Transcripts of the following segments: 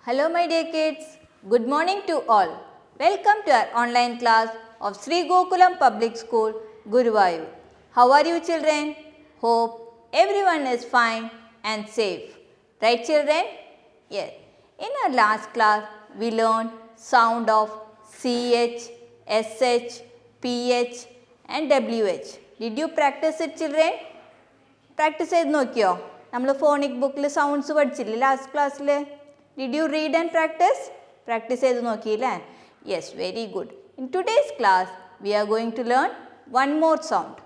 Hello my dear kids, good morning to all. Welcome to our online class of Sri Gokulam Public School, Guruvayur. How are you children? Hope everyone is fine and safe. Right children? Yes. In our last class, we learned sound of CH, SH, PH and WH. Did you practice it children? Practice ചെയ്ത് നോക്കിയോ? നമ്മൾ phonic ബുക്കിൽ sounds പഠിച്ചില്ലേ last ക്ലാസ്സിൽ? Did you read and practice? Practice ചെയ്ത് നോക്കിയില്ലേ? Yes, very good. In today's class we are going to learn one more sound.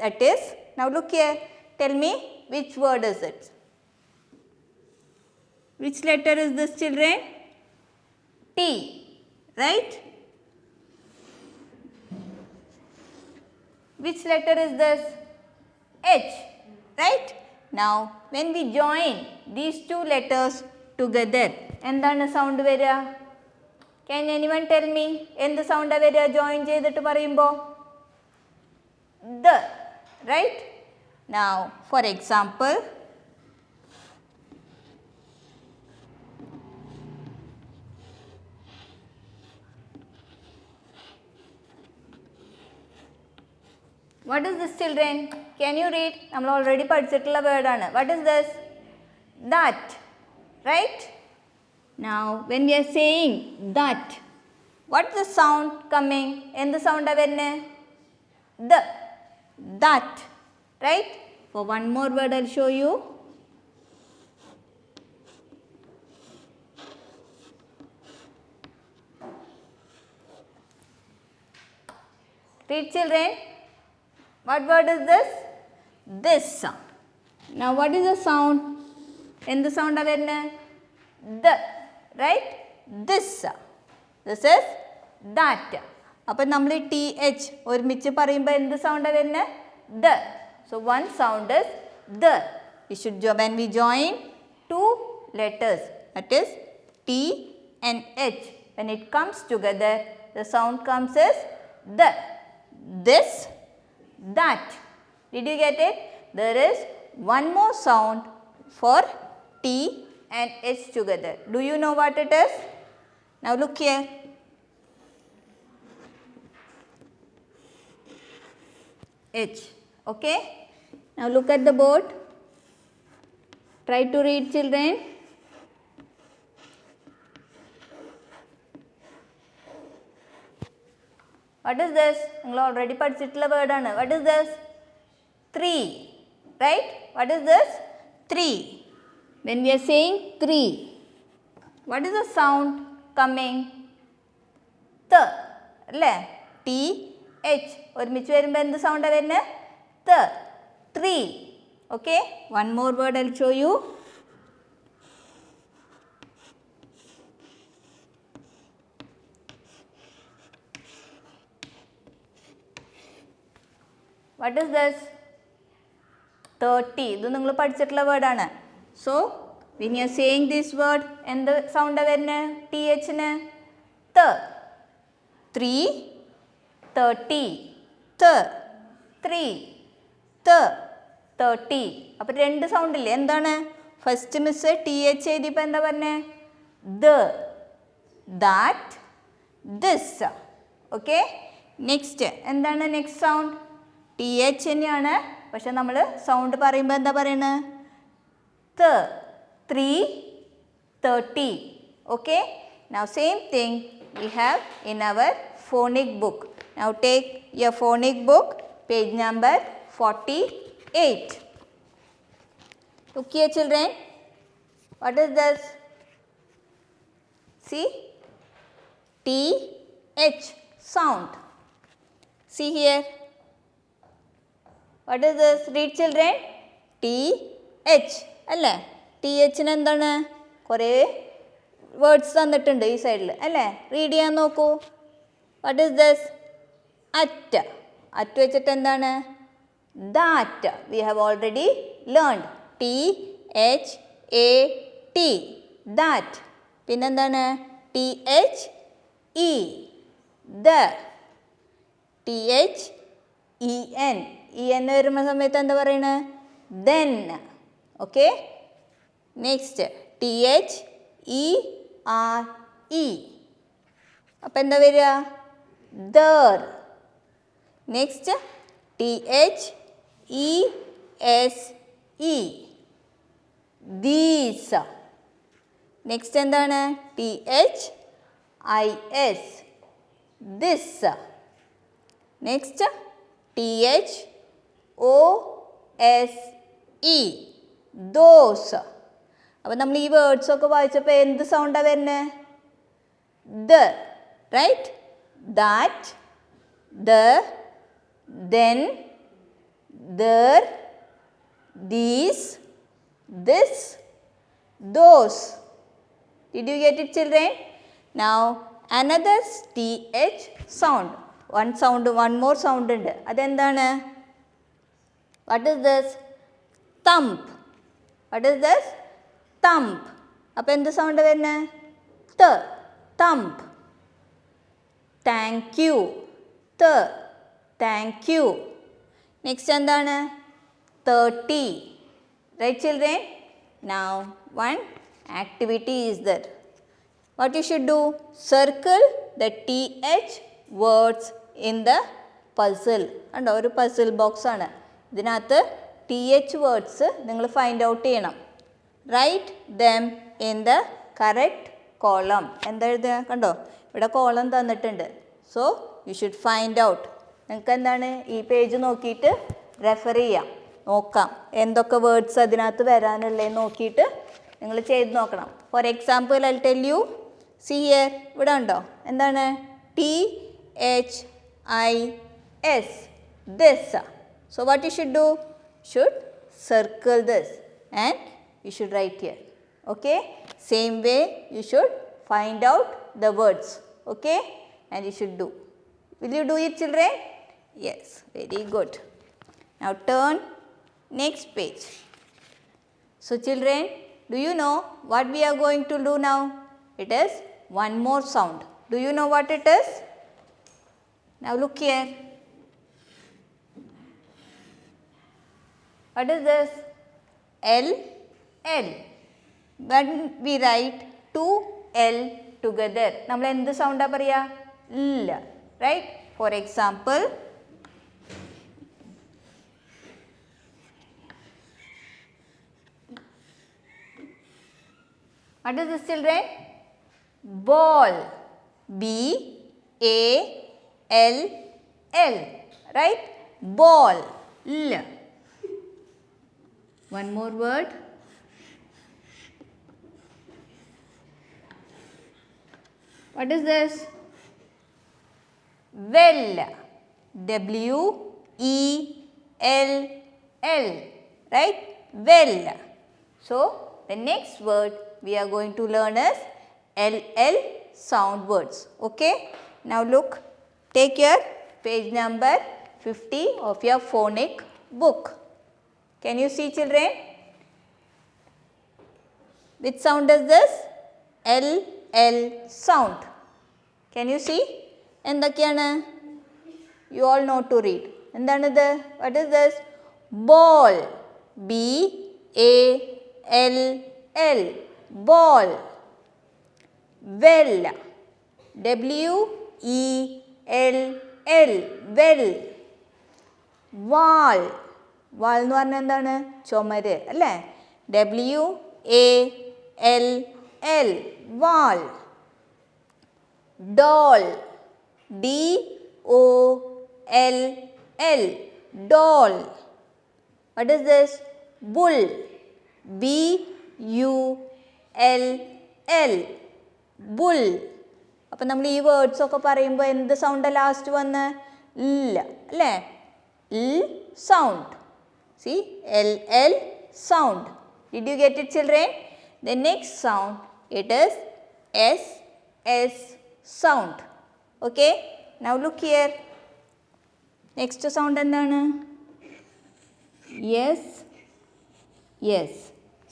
That is, now look here, tell me which word is it? Which letter is this children? T, right? Which letter is this? H, right? Now when we join these two letters together, എന്താണ് sound വരിക? Can anyone tell me? എന്ത് സൗണ്ടാ വരിക join ചെയ്തിട്ട് പറയുമ്പോൾ? The, right? Now for example, what is this children? Can you read? നമ്മൾ already പഠിച്ചിട്ടുള്ള word ആണ്. What is this? That, right? Now when we are saying that, what's the sound coming? എന്ത് സൗണ്ടാ വരുന്നത്? The, that, right? For one more word I'll show you. Read children. What word is this? This sound. Now what is the sound? എന്ത് സൗണ്ടാ വരുന്നത്? The, right? This. This is that. അപ്പോൾ നമ്മൾ T H ഒരുമിച്ച് പറയുമ്പോൾ എന്ത് സൗണ്ടാ വരുന്നത്? The. So one sound is the. We should when we join two letters, that is T and H, when it comes together, the sound comes as the. This, that. Did you get it? There is one more sound for T and H together. Do you know what it is? Now look here. H. Okay? Now look at the board. Try to read children. What is this? നിങ്ങൾ already പഠിച്ചിട്ടുള്ള word ആണ്. What is this? 3, right? What is this? 3. When we are saying 3, what is the sound coming? The, അല്ലേ? T, H ഒരുമിച്ച് വരുമ്പോൾ എന്ത് സൗണ്ടാണ് വരുന്നത്? The. 3. Okay? One more word I'll show you. What is this? 30. ഇത് നിങ്ങൾ പഠിച്ചിട്ടുള്ള വേർഡാണ്. So when you are saying this word, എന്ത് സൗണ്ടാണ് വരുന്നത്? ടി എച്ചിന്? ത. 3, 30. ത. 3, ത. 30. അപ്പോൾ രണ്ട് സൗണ്ട് ഇല്ലേ? എന്താണ്? ഫസ്റ്റ് മിസ് ടി എച്ച് എഴുതിയപ്പോൾ എന്താ പറഞ്ഞത്? The, that, this. Okay? Next എന്താണ് നെക്സ്റ്റ് സൗണ്ട്? ടി എച്ച് തന്നെയാണ്, പക്ഷെ നമ്മൾ സൗണ്ട് പറയുമ്പോൾ എന്താ പറയുന്നത്? ത. 3, 30. Okay? Now same thing we have in our phonic book. Now take your phonic book, page number 48. Look here children. What is this? See? T, H sound. See here. What is this? Read children. T, H. അല്ലേ? T എച്ചിന് എന്താണ്? കുറേ words തന്നിട്ടുണ്ട് ഈ സൈഡിൽ അല്ലേ? Read ചെയ്യാൻ നോക്കൂ. What is this? At. At വെച്ചിട്ട് എന്താണ്? That. We have already learned. T H A T, that. പിന്നെന്താണ്? T H E, the. T H E N. E N വരുന്ന സമയത്ത് എന്താ പറയണത്? Then. Okay? Next T H E R E. അപ്പം എന്താ വരിക? There. Next THESE. These. Next എന്താണ്? THIS. This. Next THOSE. Those. അപ്പം നമ്മൾ ഈ വേർഡ്സൊക്കെ വായിച്ചപ്പോൾ എന്ത് സൗണ്ടാണ് വരുന്നത്? The. Right? That, the, then, there, these, this, those. Did you get it, children? Now another TH sound. One more sound ഉണ്ട്. അതെന്താണ്? What is this? Thump. What is this? Thump. അപ്പോൾ എന്ത് സൗണ്ട് വരുന്നത്? ത. Thump. Thank you. ത. Thank you. Next എന്താണ്? 30. Right, children? Now one activity is there. What you should do? Circle the TH words in the puzzle. കണ്ടോ? ഒരു puzzle box ആണ്. ഇതിനകത്ത് TH words നിങ്ങൾ find out ചെയ്യണം. Write them in the correct column. എന്താ എഴുതുക? കണ്ടോ? ഇവിടെ കോളം തന്നിട്ടുണ്ട്. So you should find out. നിങ്ങൾക്ക് എന്താണ്? ഈ പേജ് നോക്കിയിട്ട് റെഫർ ചെയ്യാം, നോക്കാം എന്തൊക്കെ വേർഡ്സ് അതിനകത്ത് വരാനുള്ളതെന്ന് നോക്കിയിട്ട് നിങ്ങൾ ചെയ്ത് നോക്കണം. For example I tell you. C here. ഇവിടെ ഉണ്ടോ? എന്താണ്? THIS. This. So what you should do? Should circle this and you should write here. Okay? Same way you should find out the words. Okay? And you should do. Will you do it, children? Yes. Very good. Now turn next page. So children, do you know what we are going to do now? It is one more sound. Do you know what it is? Now look here. What is this? L. L. When we write two L together, നമ്മൾ എന്ത് സൗണ്ടാ പറയാ? L. Right? For example, what is this, children? Ball. BALL. Right? Ball. L. One more word. What is this? Well. WELL. Right? Well. So the next word we are going to learn is LL sound words. Okay? Now look. Take your page number 50 of your phonic book. Can you see, children? Which sound is this? LL sound. Can you see? എന്തൊക്കെയാണ്? You all know to read. എന്താണിത്? What is this? Ball. BALL. Ball. Well. WELL. Well. Wall. വാൾ എന്ന് പറഞ്ഞാൽ എന്താണ്? ചുമര് അല്ലേ? WALL. Wall. Doll. DOLL. Doll. What is this? Bull. BULL. Bull. അപ്പം നമ്മൾ ഈ വേർഡ്സ് ഒക്കെ പറയുമ്പോൾ എന്ത് സൗണ്ടാണ് ലാസ്റ്റ് വന്ന്? ഇല്ല അല്ലേ? Sound. See? LL sound. Did you get it, children? The next sound, it is SS sound. Okay? Now look here. Next sound എന്താണ്? Yes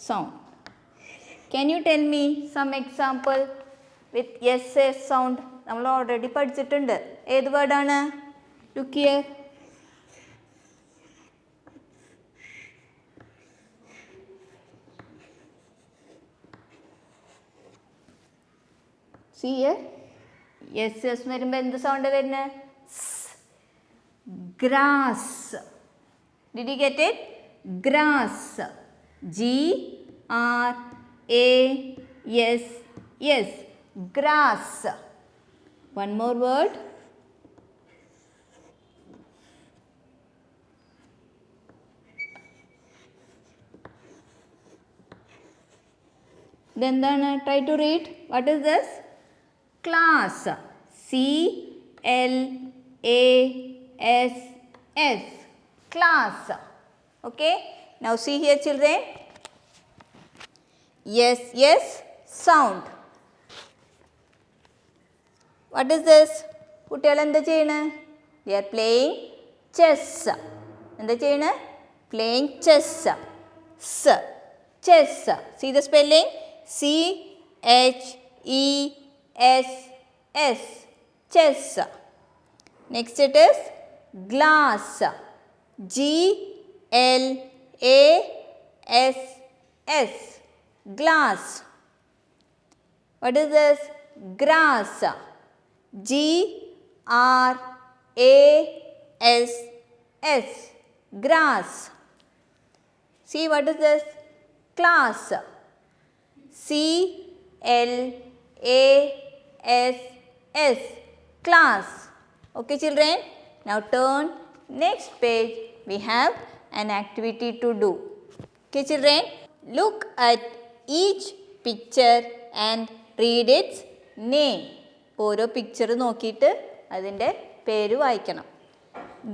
sound. Can you tell me some example with SS sound? നമ്മൾ already പഠിച്ചിട്ടുണ്ട്. ഏത് വേർഡാണ്? Look here. See here. Yes എന്ന് വരുമ്പോൾ എന്ത് sound വരുന്നത്? Grass. Did you get it? Grass. G-R-A-S-S. Grass. One more word. Then try to read. What is this? Class. C-L-A-S-S. Class. Okay. Now see here children. Yes, yes sound. What is this? കുട്ടികൾ എന്താ ചെയ്യണേ? They are playing chess. എന്താ ചെയ്യണേ? Playing chess. Chess. See the spelling? C-H-E-S-S. Chess. Next it is glass. G-L-A-S-S. Glass. What is this? Grass. G-R-A-S-S. Grass. See what is this? Class. C-L-A-S-S. Class. Okay children. Now turn next page. We have an activity to do. Okay children. Look at each picture and read its name. ഓരോ picture നോക്കിയിട്ട് അതിൻ്റെ പേര് വായിക്കണം.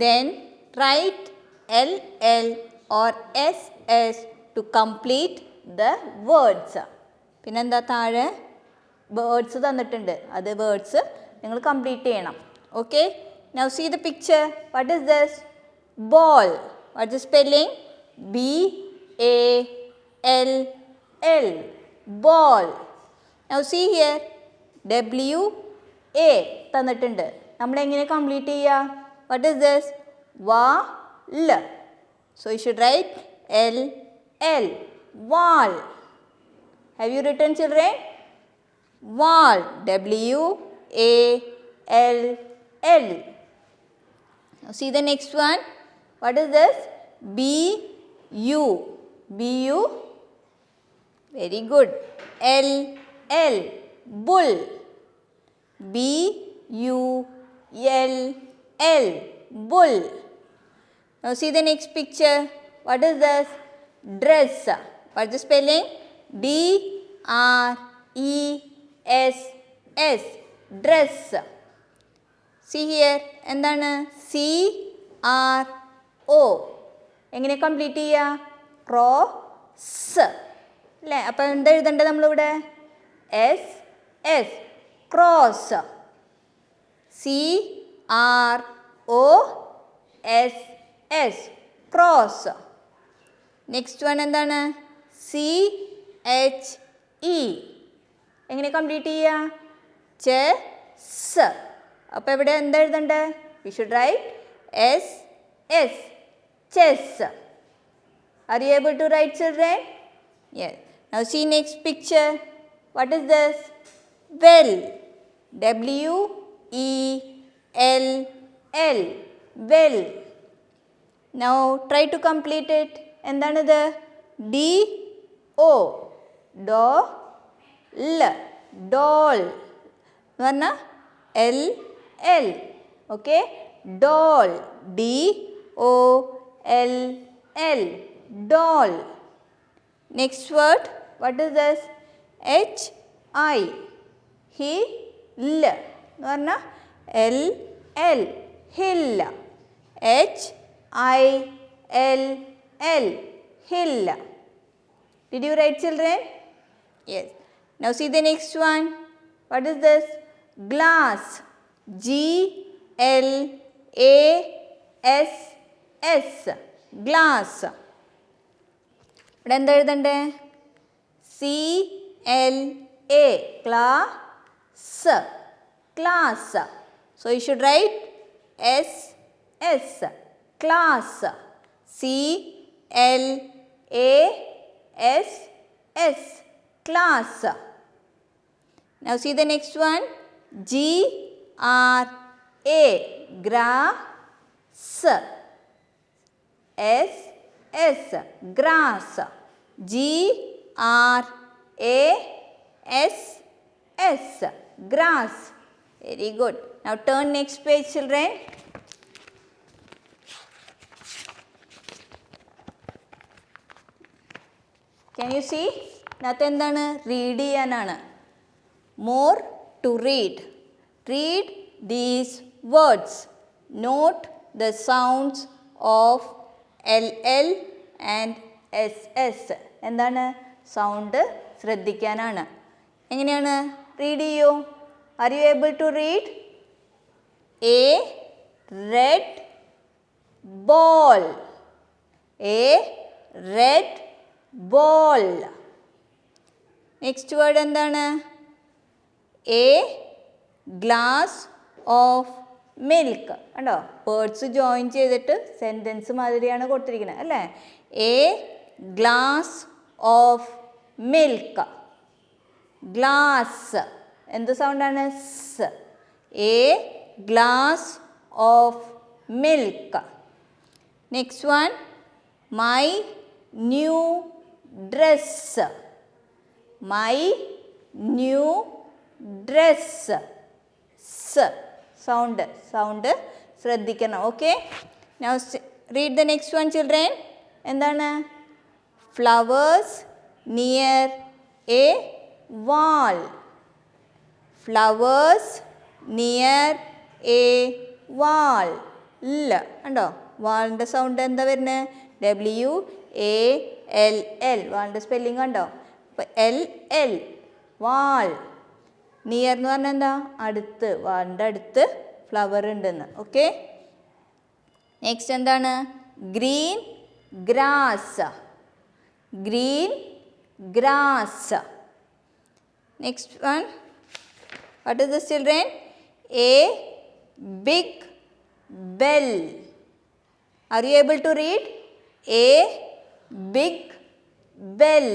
Then write LL or SS to complete the words. പിന്നെന്താ താഴെ words തന്നിട്ടുണ്ട്. അത് words നിങ്ങൾ കംപ്ലീറ്റ് ചെയ്യണം. Okay. Now see the picture. What is this? Ball. What is the spelling? B-A-L-L. Ball. Now see here. W-A തന്നിട്ടുണ്ട്. നമ്മൾ എങ്ങനെ complete ചെയ്യുക? What is this? Wall. So you should write L-L. Wall. Have you written children? Wall. W-A-L-L. Now see the next one. What is this? B-U. B-U. Very good. L-L. Bull. B-U-L-L. Bull. Now see the next picture. What is this? Dress. What is the spelling? D-R-E-S-S. Dress. See here. എന്താണ്? C-R-O. എങ്ങനെ complete ചെയ്യുക? Cross. അല്ലേ? അപ്പം എന്താ എഴുതേണ്ടത് നമ്മളിവിടെ? S-S. Cross. C-R-O-S-S. Cross. Next one എന്താണ്? C-H-E. എങ്ങനെ കംപ്ലീറ്റ് ചെയ്യുക? ചെസ്. അപ്പോൾ ഇവിടെ എന്താ എഴുതണ്ടേ? We should write S-S. Chess. Are you able to write children? Yes. Now see next picture. What is this? Well. W-E-L-L. Well. Now try to complete it. എന്താണിത്? D-O. Do-L. Doll. എന്ന് പറഞ്ഞാൽ L-L. Okay? Doll. D-O-L-L. Doll. Next word. What is this? H-I. Hill. എന്ന് പറഞ്ഞാൽ L-L. Hill. H-I-L-L. Hill. Did you write children? Yes. Now see the next one. What is this? Glass. G-L-A-S-S. Glass. ഇവിടെ എന്താ എഴുതണ്ടേ? C-L-A. Class. Class. So you should write S-S. Class. C-L-A-S-S. Class. Now see the next one. G-R-A, grass. S-S, grass. G-R-A-S-S, grass. Very good. Now turn next page, children. Can you see? ഇതിനകത്ത് എന്താണ്? Read ചെയ്യാനാണ്. More to read. Read these words. Note the sounds of LL and SS. എന്താണ്? Sound ശ്രദ്ധിക്കാനാണ്. എങ്ങനെയാണ്? Read ചെയ്യൂ. Are you able to read? A red ball. A red ball. Next word എന്താണ്? A glass of milk. കണ്ടോ? Words join ചെയ്തിട്ട് sentence മാതിരിയാണ് കൊടുത്തിരിക്കുന്നത് അല്ലേ? A glass of milk. Glass എന്ത് സൗണ്ടാണ്? സ്. A glass of milk. Next one. My new dress. My new dress. S sound ശ്രദ്ധിക്കണം. Okay. Now read the next one, children. എന്താണ്? Flowers near a wall. Flowers near a wall. ഇല്ല കണ്ടോ? വാളിൻ്റെ sound എന്താ വരുന്നത്? WALL. വാളിൻ്റെ spelling കണ്ടോ? അപ്പോൾ LL, വാൾ. Near എന്ന് പറഞ്ഞാൽ എന്താ? അടുത്ത്, വാളിൻ്റെ അടുത്ത് ഫ്ലവർ ഉണ്ടെന്ന്. ഓക്കെ. നെക്സ്റ്റ് എന്താണ്? Green grass. Green grass. Next one. What is this, children? A big bell. Are you able to read? A big bell.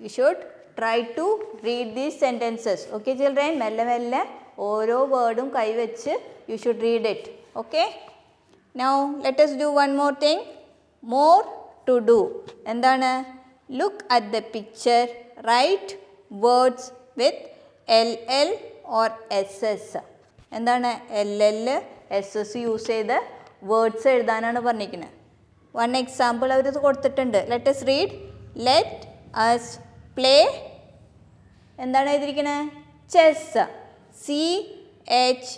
You should try to read these sentences. Okay, children? മെല്ലെ മെല്ലെ ഓരോ വേർഡും കൈവച്ച് you should read it. Okay? Now let us do one more thing. More to do. എന്താണ്? Look at the picture. Write words with LL or SS. എന്താണ്? LL SS use ചെയ്ത് words എഴുതാനാണ് പറഞ്ഞിരിക്കുന്നത്. One example അവർ കൊടുത്തിട്ടുണ്ട്. Let us read. Let us play. എന്താണ് എഴുതിയിരിക്കുന്നത്? Chess. CHESS.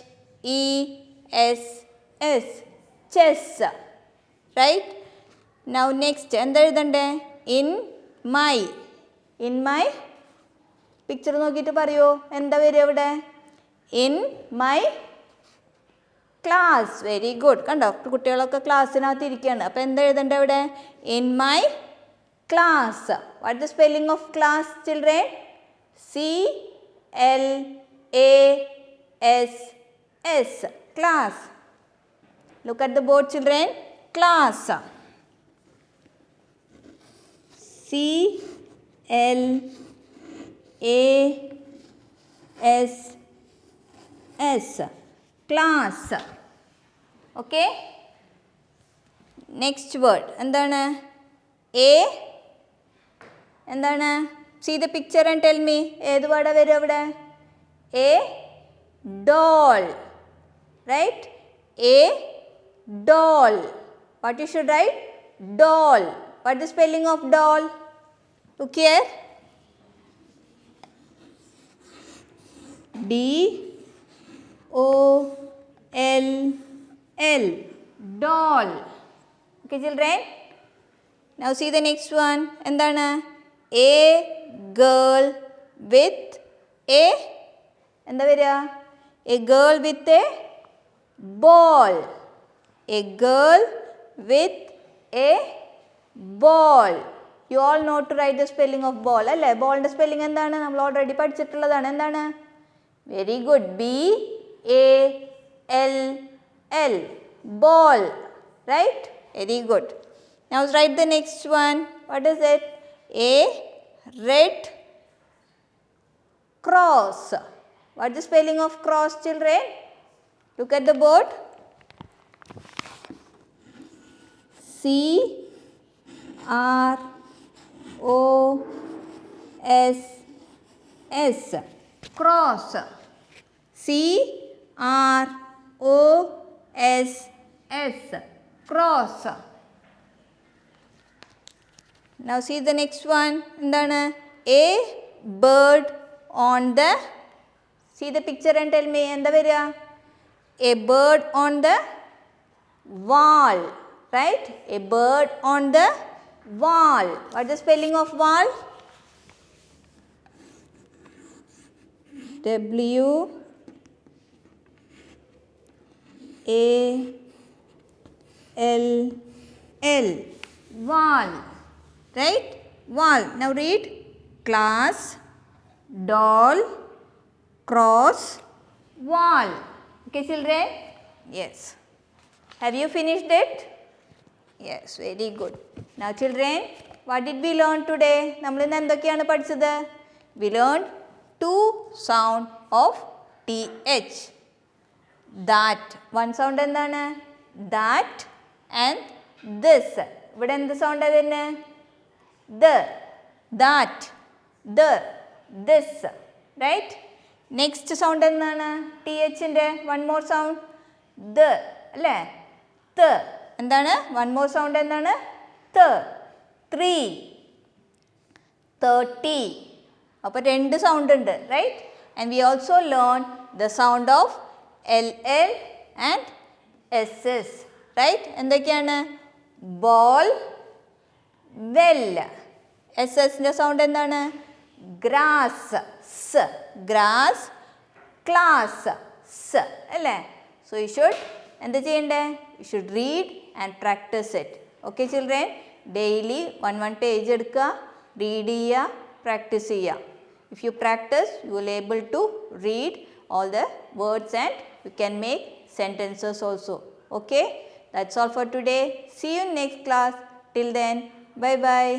Chess. Right. Now next എന്താ എഴുതണ്ടേ? In my. In my picture നോക്കിയിട്ട് പറയുമോ എന്താ വരിക അവിടെ? In my class. Very good. കണ്ടോ? കുട്ടികളൊക്കെ ക്ലാസ്സിനകത്ത് ഇരിക്കുകയാണ്. അപ്പോൾ എന്താ എഴുതേണ്ടത് അവിടെ? In my class. What the spelling of class, children? CLASS. Class. Look at the board, children. Class. CLASS. Class. Okay. Next word എന്താണ്? എ എന്താണ്? See the picture and tell me. ഏത് വേർഡാണ് വരിക അവിടെ? A doll. Right. A doll. What you should write? Doll. What the spelling of doll? Look here. DOLL. Doll. Okay, children. Now see the next one. എന്താണ്? A girl with a എന്താ വരിക? A girl with a ball. A girl with a ball. You all know to write the spelling of ball. അല്ലേ? ബോളിൻ്റെ spelling എന്താണ്? നമ്മൾ already പഠിച്ചിട്ടുള്ളതാണ്. എന്താണ്? Very good. BALL. Ball. Right? Very good. Now write the next one. What is it? A red cross. What is the spelling of cross, children? Look at the board. C R O S S. Cross. C R O S S. Cross. Now see the next one. A bird on the, see the picture and tell me. A bird on the wall. Right? A bird on the wall. What is the spelling of wall? W A L L. Wall. Right? Wall. Now read. Class, doll, cross, wall. Okay, children? Yes. Have you finished it? Yes, very good. Now, children, what did we learn today? We learned two sound of TH. That. One sound endana? That and this. What is the sound? The. That. The. This. Right? Next sound endana? TH inde. One more sound. The. The. Endana? One more sound endana? The. 3. 30. അപ്പോൾ രണ്ട് sound ഉണ്ട്, right? And we also learn the sound of LL and SS, right? എന്തൊക്കെയാണ്? Ball, well. SS-ൻ്റെ sound എന്താണ്? Grass, സ്. Grass, class, സ്. അല്ലേ? So you should എന്താ ചെയ്യണ്ടേ? You should read and practice it. Okay children? Daily 1 page എടുക്കുക, read ചെയ്യുക, practice ചെയ്യുക. If you practice, you will able to read all the words and you can make sentences also. Okay? That's all for today. See you in next class. Till then, bye bye.